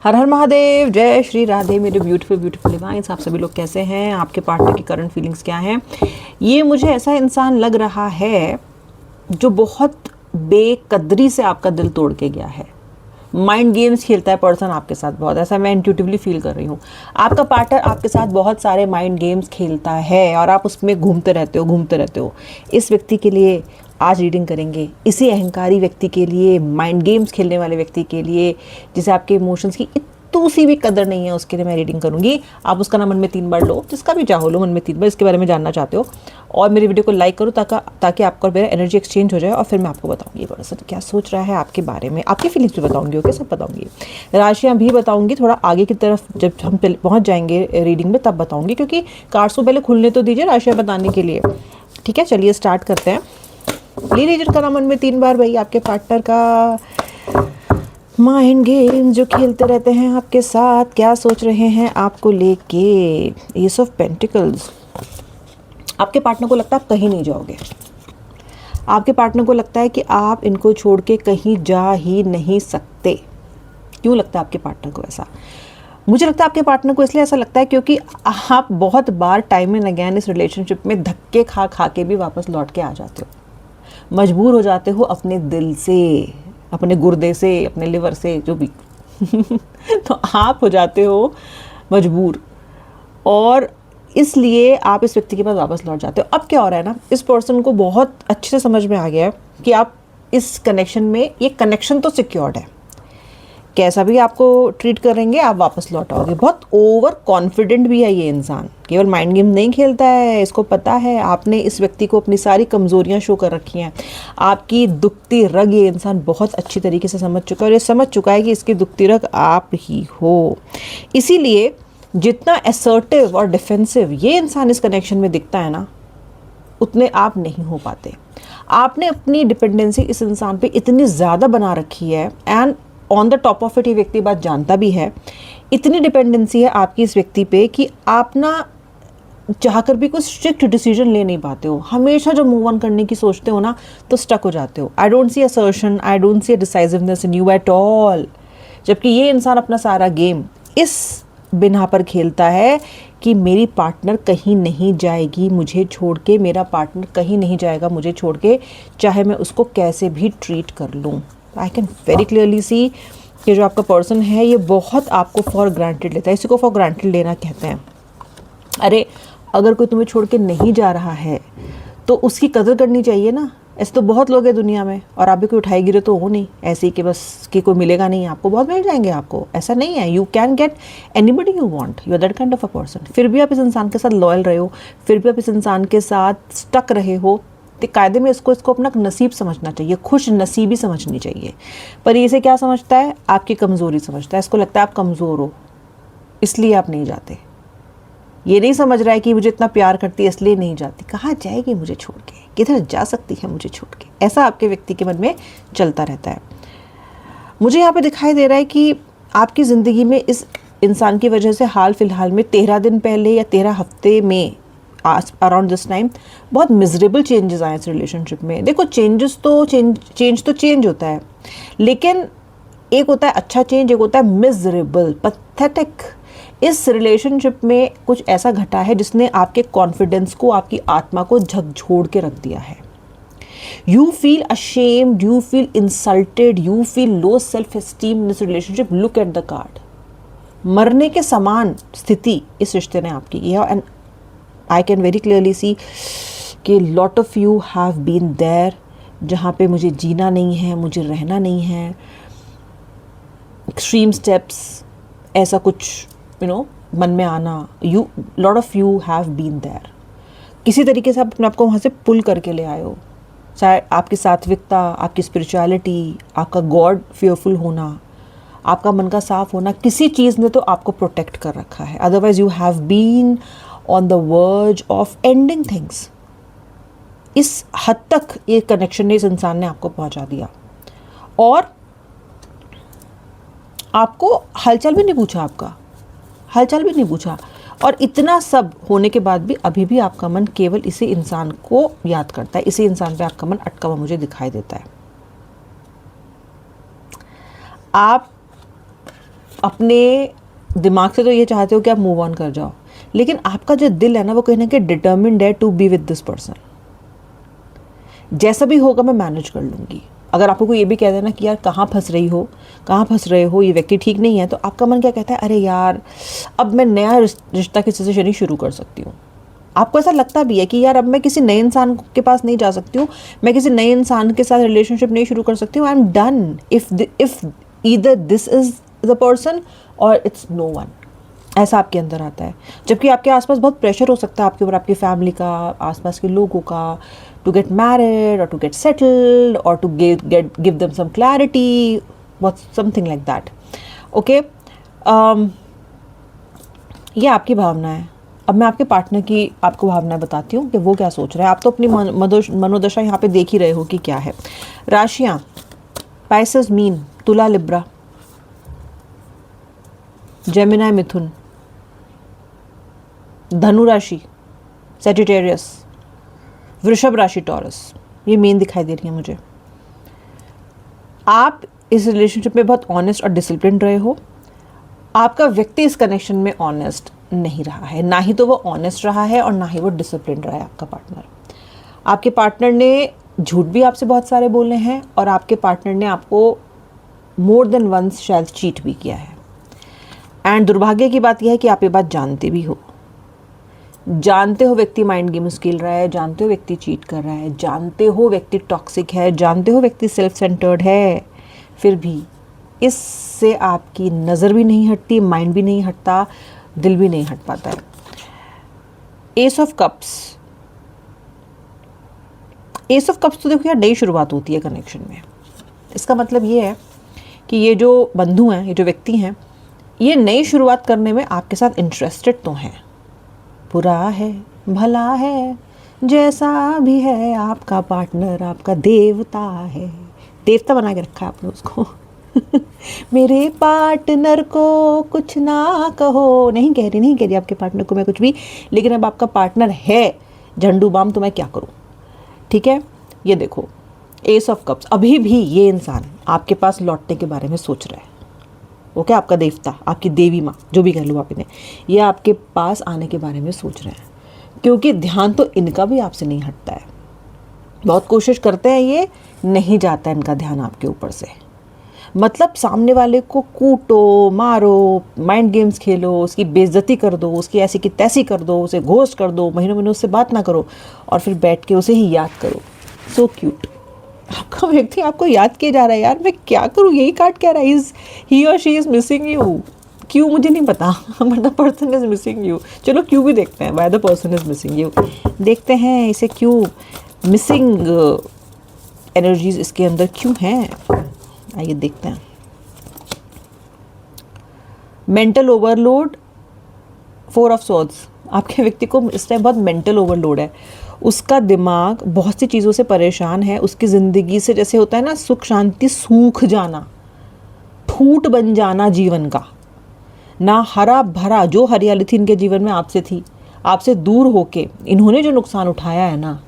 हर हर महादेव, जय श्री राधे मेरे beautiful beautiful divine's. आप सभी लोग कैसे हैं? आपके पार्टनर की करंट फीलिंग्स क्या हैं? ये मुझे ऐसा इंसान लग रहा है जो बहुत बेकदरी से आपका दिल तोड़ के गया है। माइंड गेम्स खेलता है पर्सन आपके साथ बहुत, ऐसा मैं इंट्यूटिवली फील कर रही हूँ। आपका पार्टनर आपके साथ बहुत सारे माइंड गेम्स खेलता है और आप उसमें घूमते रहते हो। इस व्यक्ति के लिए आज रीडिंग करेंगे, इसी अहंकारी व्यक्ति के लिए, माइंड गेम्स खेलने वाले व्यक्ति के लिए, जिसे आपके इमोशंस की इतनी सी भी कदर नहीं है, उसके लिए मैं रीडिंग करूंगी। आप उसका नाम मन में 3 बार लो, जिसका भी चाहो लो मन में 3 बार, इसके बारे में जानना चाहते हो। और मेरी वीडियो को लाइक करो ताकि आपका और मेरा एनर्जी एक्सचेंज हो जाए। और फिर मैं आपको बताऊंगी पर्सन क्या सोच रहा है आपके बारे में, आपकी फीलिंग्स भी बताऊंगी, ओके, सब बताऊंगी। राशियाँ भी बताऊंगी थोड़ा आगे की तरफ, जब हम पहुँच जाएंगे रीडिंग में तब बताऊंगी, क्योंकि कार्ड्स को पहले खुलने तो दीजिए राशियाँ बताने के लिए। ठीक है, चलिए स्टार्ट करते हैं। ले लीजिए का नाम मन में 3 बार भाई। आपके पार्टनर का माइंड गेम जो खेलते रहते हैं आपके साथ, क्या सोच रहे हैं आपको लेके। S of pentacles. आपके पार्टनर को लगता है आप कहीं नहीं जाओगे। आपके पार्टनर को लगता है कि आप इनको छोड़ के कहीं जा ही नहीं सकते। क्यों लगता है आपके पार्टनर को ऐसा? मुझे लगता है आपके पार्टनर को इसलिए ऐसा लगता है क्योंकि आप बहुत बार टाइम एंड अगेन इस रिलेशनशिप में धक्के खा खा के भी वापस लौट के आ जाते हो। मजबूर हो जाते हो अपने दिल से, अपने गुर्दे से, अपने लिवर से, जो भी तो आप हो जाते हो मजबूर, और इसलिए आप इस व्यक्ति के पास वापस लौट जाते हो। अब क्या हो रहा है ना, इस पर्सन को बहुत अच्छे से समझ में आ गया है कि आप इस कनेक्शन में, ये कनेक्शन तो सिक्योर्ड है, कैसा भी आपको ट्रीट करेंगे आप वापस लौट आओगे। बहुत ओवर कॉन्फिडेंट भी है ये इंसान, केवल माइंड गेम नहीं खेलता है, इसको पता है आपने इस व्यक्ति को अपनी सारी कमजोरियां शो कर रखी हैं। आपकी दुखती रग ये इंसान बहुत अच्छी तरीके से समझ चुका है, और ये समझ चुका है कि इसकी दुखती रग आप ही हो। इसीलिए जितना असर्टिव और डिफेंसिव ये इंसान इस कनेक्शन में दिखता है ना, उतने आप नहीं हो पाते। आपने अपनी डिपेंडेंसी इस इंसान पे इतनी ज़्यादा बना रखी है, and on the top of it ये व्यक्ति बात जानता भी है। इतनी डिपेंडेंसी है आपकी इस व्यक्ति पे कि आप ना चाहकर भी कोई स्ट्रिक्ट डिसीजन ले नहीं पाते हो। हमेशा जब मूव ऑन करने की सोचते हो ना, तो स्टक हो जाते हो। I don't see assertion, I don't see decisiveness in you at all. जबकि ये इंसान अपना सारा गेम इस बिना पर खेलता है कि मेरी पार्टनर कहीं नहीं जाएगी मुझे छोड़ के, मेरा पार्टनर कहीं नहीं जाएगा मुझे छोड़ के, चाहे मैं उसको कैसे भी ट्रीट कर लूँ। आई कैन वेरी क्लियरली सी कि जो आपका पर्सन है ये बहुत आपको फॉर ग्रांटेड लेता है। इसी को फॉर ग्रांटेड लेना कहते हैं। अरे अगर कोई तुम्हें छोड़ के नहीं जा रहा है तो उसकी कदर करनी चाहिए ना। ऐसे तो बहुत लोग हैं दुनिया में, और आप भी कोई उठाए गिरे तो हो नहीं ऐसे ही कि बस कि कोई मिलेगा नहीं आपको, बहुत मिल जाएंगे आपको, ऐसा नहीं है। You can get anybody you want, you are that kind of a person. फिर भी आप इस इंसान के साथ लॉयल रहे हो, फिर भी आप इस इंसान के साथ स्टक रहे हो, तो कायदे में इसको अपना नसीब समझना चाहिए, खुश नसीबी समझनी चाहिए। पर ये इसे क्या समझता है? आपकी कमज़ोरी समझता है। इसको लगता है आप कमज़ोर हो, इसलिए आप नहीं जाते। ये नहीं समझ रहा है कि मुझे इतना प्यार करती है इसलिए नहीं जाती। कहाँ जाएगी मुझे छोड़ के, किधर जा सकती है मुझे छोड़ के, ऐसा आपके व्यक्ति के मन में चलता रहता है। मुझे यहाँ पे दिखाई दे रहा है कि आपकी ज़िंदगी में इस इंसान की वजह से हाल फिलहाल में 13 दिन पहले या 13 हफ्ते में अराउंड दिस टाइम बहुत मिजरेबल चेंजेस आए इस रिलेशनशिप में। देखो चेंज तो चेंज होता है, लेकिन एक होता है अच्छा चेंज, एक होता है मिजरेबल, पैथेटिक। इस रिलेशनशिप में कुछ ऐसा घटा है जिसने आपके कॉन्फिडेंस को, आपकी आत्मा को झकझोर के रख दिया है। You feel ashamed, you feel insulted, you feel low self esteem in this relationship. Look at the card. मरने के समान स्थिति इस रिश्ते ने आपकी की है, and I can very clearly see कि lot of you have been there, जहाँ पे मुझे जीना नहीं है, मुझे रहना नहीं है। एक्सट्रीम स्टेप्स, ऐसा कुछ मन में आना, you lot of you have been there. किसी तरीके से आप अपने आप को वहाँ से पुल करके ले आए हो। चाहे आपकी सात्विकता, आपकी स्पिरिचुअलिटी, आपका गॉड फियरफुल होना, आपका मन का साफ होना, किसी चीज़ ने तो आपको प्रोटेक्ट कर रखा है। Otherwise you have been on the verge of ending things. इस हद तक ये कनेक्शन ने, इस इंसान ने आपको पहुंचा दिया, और आपको हालचाल भी नहीं पूछा, आपका हालचाल भी नहीं पूछा। और इतना सब होने के बाद भी अभी भी आपका मन केवल इसी इंसान को याद करता है, इसी इंसान पे आपका मन अटका हुआ मुझे दिखाई देता है। आप अपने दिमाग से तो ये चाहते हो कि आप मूव ऑन कर जाओ, लेकिन आपका जो दिल है ना वो कहीं ना कहीं डिटर्मिन्ड है to be with this person. जैसा भी होगा मैं मैनेज कर लूँगी। अगर आपको कोई ये भी कह देना कि यार कहाँ फंस रहे हो, ये व्यक्ति ठीक नहीं है, तो आपका मन क्या कहता है, अरे यार अब मैं नया रिश्ता किसी से नहीं शुरू कर सकती हूँ। आपको ऐसा लगता भी है कि यार अब मैं किसी नए इंसान के पास नहीं जा सकती हूँ, मैं किसी नए इंसान के साथ रिलेशनशिप नहीं शुरू कर सकती हूँ। I am done if either this is the person और इट्स नो वन। ऐसा आपके अंदर आता है, जबकि आपके आसपास बहुत प्रेशर हो सकता है आपके ऊपर, आपकी फैमिली का, आसपास के लोगों का, टू गेट मैरिड और टू गेट सेटल्ड और to give them some clarity, something like that. Okay, ये आपकी भावना है। अब मैं आपके पार्टनर की आपको भावनाएं बताती हूँ कि वो क्या सोच रहा है। आप तो अपनी मनोदशा यहाँ पे देख ही रहे हो कि क्या है। राशियाँ पाइसेस, मीन, तुला, लिब्रा, जेमिनी, मिथुन, धनु राशि, सेजिटेरियस, वृषभ राशि, टॉरस। ये मेन दिखाई दे रही है मुझे। आप इस रिलेशनशिप में बहुत ऑनेस्ट और डिसिप्लिन रहे हो। आपका व्यक्ति इस कनेक्शन में ऑनेस्ट नहीं रहा है, ना ही तो वो ऑनेस्ट रहा है और ना ही वो डिसिप्लिन रहा है आपका पार्टनर। आपके पार्टनर ने झूठ भी आपसे बहुत सारे बोले हैं और आपके पार्टनर ने आपको मोर देन वंस शायद चीट भी किया है। एंड दुर्भाग्य की बात यह है कि आप ये बात जानते भी हो। जानते हो व्यक्ति माइंड गेम्स खेल रहा है, जानते हो व्यक्ति चीट कर रहा है, जानते हो व्यक्ति टॉक्सिक है, जानते हो व्यक्ति सेल्फ सेंटर्ड है, फिर भी इससे आपकी नज़र भी नहीं हटती, माइंड भी नहीं हटता, दिल भी नहीं हट पाता है। S of cups, S of cups तो देखो यार नई शुरुआत होती है कनेक्शन में। इसका मतलब ये है कि ये जो बंधु हैं, ये जो व्यक्ति हैं, ये नई शुरुआत करने में आपके साथ इंटरेस्टेड तो हैं। बुरा है भला है जैसा भी है, आपका पार्टनर आपका देवता है। देवता बना के रखा है आपने उसको। मेरे पार्टनर को कुछ ना कहो, नहीं कह रही आपके पार्टनर को मैं कुछ भी, लेकिन अब आपका पार्टनर है झंडू बाम, तो मैं क्या करूं। ठीक है, ये देखो एस ऑफ कप्स, अभी भी ये इंसान आपके पास लौटने के बारे में सोच रहा है। ओके, आपका देवता, आपकी देवी माँ, जो भी कह लो आप इन्हें, ये आपके पास आने के बारे में सोच रहे हैं, क्योंकि ध्यान तो इनका भी आपसे नहीं हटता है। बहुत कोशिश करते हैं, ये नहीं जाता इनका ध्यान आपके ऊपर से। मतलब सामने वाले को कूटो, मारो, माइंड गेम्स खेलो, उसकी बेइज्जती कर दो, उसकी ऐसी की तैसी कर दो, उसे घोस्ट कर दो, महीनों महीनों उससे बात ना करो और फिर बैठ के उसे ही याद करो। So cute. आपका व्यक्ति आपको याद किया जा रहा है। यार मैं क्या करूँ, यही कार्ड कह रहा है, ही or she is missing you. क्यों मुझे नहीं पता, but the person is missing you. चलो क्यों भी देखते हैं, why the person is missing you, देखते हैं इसे क्यों मिसिंग एनर्जीज इसके अंदर क्यों हैं। आइए देखते हैं। Mental overload, 4 of swords. आपके व्यक्ति को इस टाइम बहुत मेंटल ओवरलोड है। उसका दिमाग बहुत सी चीज़ों से परेशान है। उसकी ज़िंदगी से जैसे होता है ना सुख शांति सूख जाना, ठूठ बन जाना जीवन का, ना हरा भरा। जो हरियाली थी इनके जीवन में आपसे थी, आपसे दूर होके इन्होंने जो नुकसान उठाया है ना,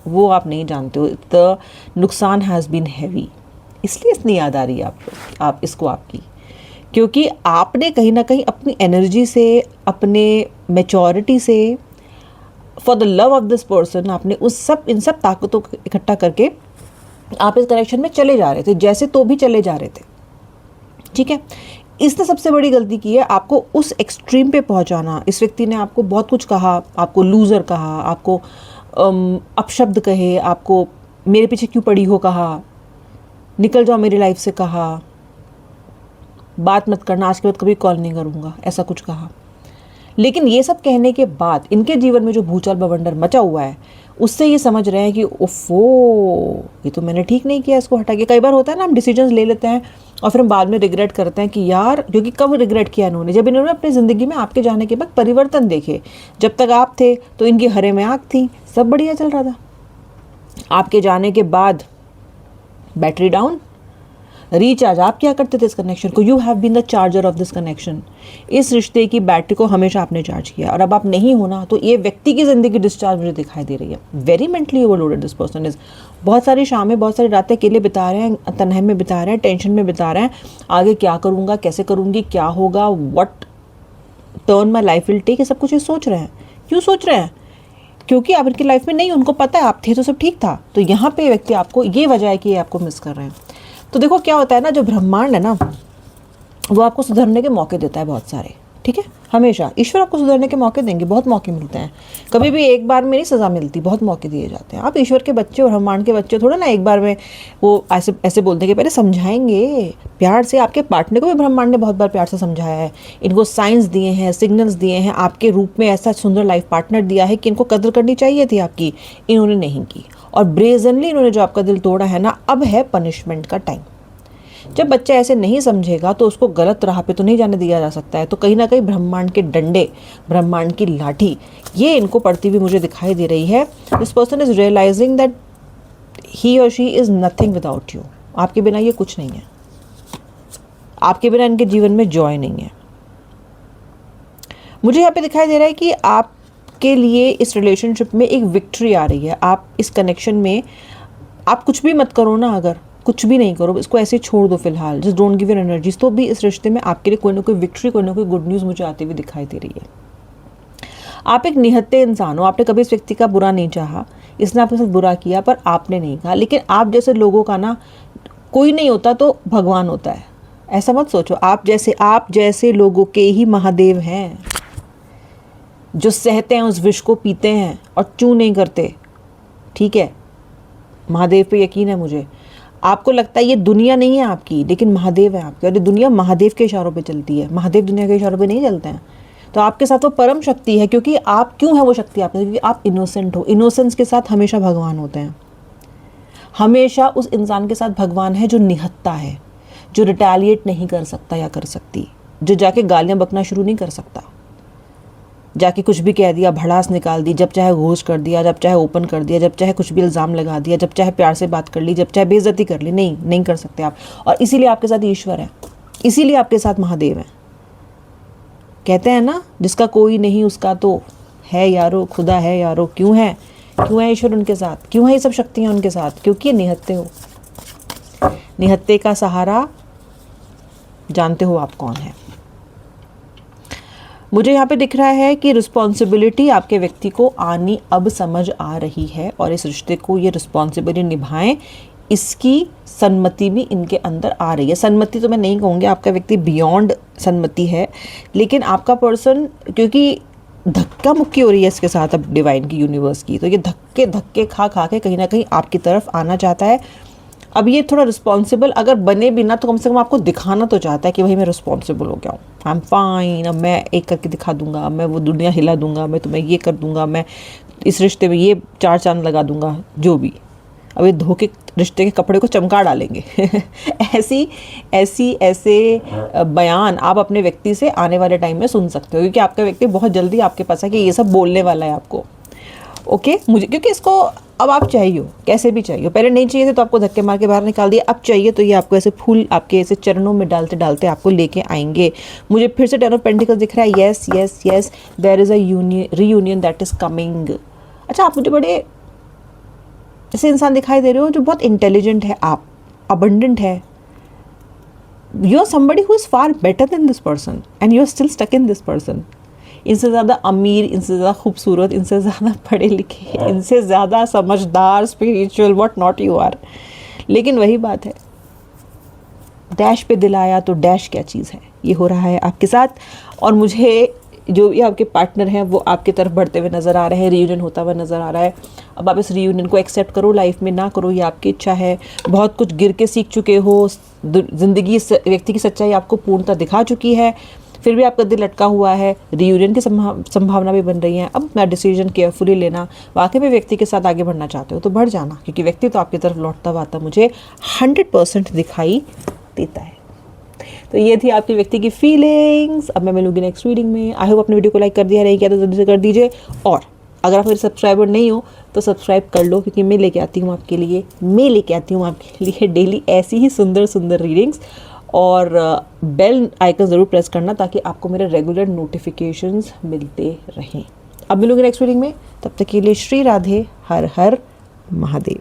वो आप नहीं जानते हो। द नुकसान हैज़ बीन हैवी, इसलिए इतनी याद आ रही है आप इसको आपकी, क्योंकि आपने कहीं ना कहीं अपनी एनर्जी से, अपने मैच्योरिटी से, for the love of this person, आपने इन सब ताकतों को इकट्ठा करके आप इस कनेक्शन में चले जा रहे थे, जैसे तो भी चले जा रहे थे। ठीक है, इसने सबसे बड़ी गलती की है आपको उस एक्सट्रीम पे पहुंचाना। इस व्यक्ति ने आपको बहुत कुछ कहा, आपको लूज़र कहा, आपको अपशब्द कहे, आपको मेरे पीछे क्यों पड़ी हो कहा, निकल जाओ मेरी लाइफ से कहा, बात मत करना, आज के बाद कभी कॉल नहीं करूँगा, ऐसा कुछ कहा। लेकिन ये सब कहने के बाद इनके जीवन में जो भूचाल बवंडर मचा हुआ है, उससे ये समझ रहे हैं कि ओफो, ये तो मैंने ठीक नहीं किया, इसको हटा के। कई बार होता है ना, हम डिसीजंस ले लेते हैं और फिर हम बाद में रिग्रेट करते हैं कि यार, क्योंकि कब रिग्रेट किया इन्होंने, जब इन्होंने अपनी ज़िंदगी में आपके जाने के बाद परिवर्तन देखे। जब तक आप थे तो इनकी हरे में आँख थी, सब बढ़िया चल रहा था। आपके जाने के बाद बैटरी डाउन, रिचार्ज आप क्या करते थे इस कनेक्शन को, you have been the charger of this connection. इस रिश्ते की बैटरी को हमेशा आपने चार्ज किया, और अब आप नहीं होना तो ये व्यक्ति की ज़िंदगी डिस्चार्ज मुझे दिखाई दे रही है। Very mentally overloaded this person is. बहुत सारी शामें, बहुत सारी रातें अकेले बिता रहे हैं, तन्हाई में बिता रहे हैं, टेंशन में बिता रहे हैं, आगे क्या करूँगा, कैसे करूँगी, क्या होगा, what turn my life will take, ये सब कुछ ये सोच रहे हैं। क्यों सोच रहे हैं? क्योंकि आप इनकी लाइफ में नहीं, उनको पता है आप थे तो सब ठीक था। तो यहाँ पे व्यक्ति आपको, ये वजह है कि ये आपको मिस कर रहे हैं। तो देखो क्या होता है ना, जो ब्रह्मांड है ना, वो आपको सुधरने के मौके देता है बहुत सारे, ठीक है। हमेशा ईश्वर आपको सुधरने के मौके देंगे, बहुत मौके मिलते हैं। कभी भी एक बार में नहीं सज़ा मिलती, बहुत मौके दिए जाते हैं। आप ईश्वर के बच्चे और ब्रह्मांड के बच्चे थोड़ा ना एक बार में वो ऐसे ऐसे बोलते हैं कि पहले समझाएंगे प्यार से। आपके पार्टनर को भी ब्रह्मांड ने बहुत बार प्यार से समझाया है, इनको साइंस दिए हैं, सिग्नल्स दिए हैं, आपके रूप में ऐसा सुंदर लाइफ पार्टनर दिया है कि इनको कदर करनी चाहिए थी आपकी, इन्होंने नहीं की। और ब्रेजनली इन्होंने जो आपका दिल तोड़ा है ना, अब है पनिशमेंट का टाइम। जब बच्चा ऐसे नहीं समझेगा तो उसको गलत राह पे तो नहीं जाने दिया जा सकता है। तो कहीं ना कहीं ब्रह्मांड के डंडे, ब्रह्मांड की लाठी, ये इनको पड़ती हुई मुझे दिखाई दे रही है। This person is realising that he or she is nothing without you. आपके बिना ये कुछ नहीं है, आपके बिना इनके जीवन में जॉय नहीं है। मुझे यहाँ पे दिखाई दे रहा है कि आपके लिए इस रिलेशनशिप में एक विक्ट्री आ रही है। आप इस कनेक्शन में, आप कुछ भी मत करो ना, अगर कुछ भी नहीं करो, इसको ऐसे छोड़ दो फिलहाल, just don't give your energies, तो भी इस रिश्ते में आपके लिए कोई ना कोई विक्ट्री, कोई ना कोई गुड न्यूज़ मुझे आती हुई दिखाई दे रही है। आप एक निहत्ते इंसान हो, आपने कभी इस व्यक्ति का बुरा नहीं चाहा, इसने आपके साथ बुरा किया पर आपने नहीं कहा। लेकिन आप जैसे लोगों का ना कोई नहीं होता तो भगवान होता है, ऐसा मत सोचो। आप जैसे लोगों के ही महादेव हैं, जो सहते हैं उस विष को, पीते हैं और चू नहीं करते, ठीक है। महादेव पे यकीन है मुझे। आपको लगता है ये दुनिया नहीं है आपकी, लेकिन महादेव है आपके, और ये दुनिया महादेव के इशारों पे चलती है। महादेव दुनिया के इशारों पे नहीं चलते हैं। तो आपके साथ वो परम शक्ति है, क्योंकि आप, क्यों है वो शक्ति आपके साथ? क्योंकि आप इनोसेंट हो। इनोसेंस के साथ हमेशा भगवान होते हैं। हमेशा उस इंसान के साथ भगवान है जो निहत्ता है, जो रिटेलिएट नहीं कर सकता या कर सकती, जो जाके गालियाँ बकना शुरू नहीं कर सकता, जाके कुछ भी कह दिया, भड़ास निकाल दी, जब चाहे घोष कर दिया, जब चाहे ओपन कर दिया, जब चाहे कुछ भी इल्ज़ाम लगा दिया, जब चाहे प्यार से बात कर ली, जब चाहे बेइज्जती कर ली। नहीं कर सकते आप। और इसीलिए आपके साथ ईश्वर है, इसीलिए आपके साथ महादेव है। कहते हैं ना, जिसका कोई नहीं उसका तो है यारो, खुदा है यारो। क्यों है ईश्वर उनके साथ? क्यों है ये सब शक्तियाँ उनके साथ? क्योंकि ये निहत्ते हो। निहत्ते का सहारा जानते हो आप कौन है। मुझे यहाँ पे दिख रहा है कि रिस्पॉन्सिबिलिटी आपके व्यक्ति को आनी अब समझ आ रही है, और इस रिश्ते को ये रिस्पॉन्सिबिलिटी निभाएं, इसकी सन्मति भी इनके अंदर आ रही है। सन्मति तो मैं नहीं कहूँगी, आपका व्यक्ति बियॉन्ड सन्मति है, लेकिन आपका पर्सन, क्योंकि धक्का मुक्की हो रही है इसके साथ अब डिवाइन की, यूनिवर्स की, तो ये धक्के खा के कहीं ना कहीं आपकी तरफ आना चाहता है। अब ये थोड़ा रिस्पॉन्सिबल अगर बने भी ना, तो कम से कम आपको दिखाना तो चाहता है कि भाई मैं रिस्पॉन्सिबल हो गया हूँ, आई एम फाइन, अब मैं एक करके दिखा दूंगा, मैं वो दुनिया हिला दूंगा, मैं तुम्हें ये कर दूंगा, मैं इस रिश्ते में ये 4 चांद लगा दूंगा, जो भी। अब ये धोखे रिश्ते के कपड़े को चमका डालेंगे। ऐसे बयान आप अपने व्यक्ति से आने वाले टाइम में सुन सकते हो, क्योंकि आपका व्यक्ति बहुत जल्दी आपके पास है कि ये सब बोलने वाला है आपको। ओके मुझे, क्योंकि इसको अब आप चाहिए हो, कैसे भी चाहिए हो। पहले नहीं चाहिए थे तो आपको धक्के मार के बाहर निकाल दिया, अब चाहिए तो ये आपको ऐसे फूल आपके ऐसे चरणों में डालते डालते आपको लेके आएंगे। मुझे फिर से 10 ऑफ पेंटिकल्स दिख रहा है। Yes yes yes, there is a reunion that is coming. अच्छा, आप मुझे बड़े ऐसे इंसान दिखाई दे रहे हो जो बहुत इंटेलिजेंट है, आप अबंडेंट है। You are somebody who is far better than this person and you are still stuck in this person. इनसे ज़्यादा अमीर, इनसे ज़्यादा खूबसूरत, इनसे ज़्यादा पढ़े लिखे, इनसे ज़्यादा समझदार, spiritual, what not you are. लेकिन वही बात है, डैश पे दिल आया तो डैश क्या चीज़ है, ये हो रहा है आपके साथ। और मुझे जो भी आपके पार्टनर हैं वो आपकी तरफ बढ़ते हुए नज़र आ रहे हैं, रीयूनियन होता हुआ नज़र आ रहा है। अब आप इस रीयूनियन को एक्सेप्ट करो, लाइफ में ना करो, ये आपकी इच्छा है। बहुत कुछ गिर के सीख चुके हो, ज़िंदगी व्यक्ति की सच्चाई आपको पूर्णतः दिखा चुकी है, फिर भी आपका दिल लटका हुआ है। रीयूनियन की संभावना भी बन रही है। अब मैं डिसीजन केयरफुली लेना, वाकई में व्यक्ति के साथ आगे बढ़ना चाहते हो तो बढ़ जाना, क्योंकि व्यक्ति तो आपकी तरफ लौटता हुआ मुझे 100% दिखाई देता है। तो ये थी आपके व्यक्ति की फीलिंग्स। अब मैं मिलूंगी नेक्स्ट रीडिंग में। आई होप अपने वीडियो को लाइक कर दिया, नहीं किया तो जल्दी से कर दीजिए। और अगर आप मेरे सब्सक्राइबर नहीं हो तो सब्सक्राइब कर लो, क्योंकि मैं लेके आती हूँ आपके लिए डेली ऐसी ही सुंदर सुंदर रीडिंग्स। और बेल आइकन ज़रूर प्रेस करना ताकि आपको मेरे रेगुलर नोटिफिकेशंस मिलते रहें। अब मिलूंगी नेक्स्ट रीडिंग में, तब तक के लिए श्री राधे, हर हर महादेव।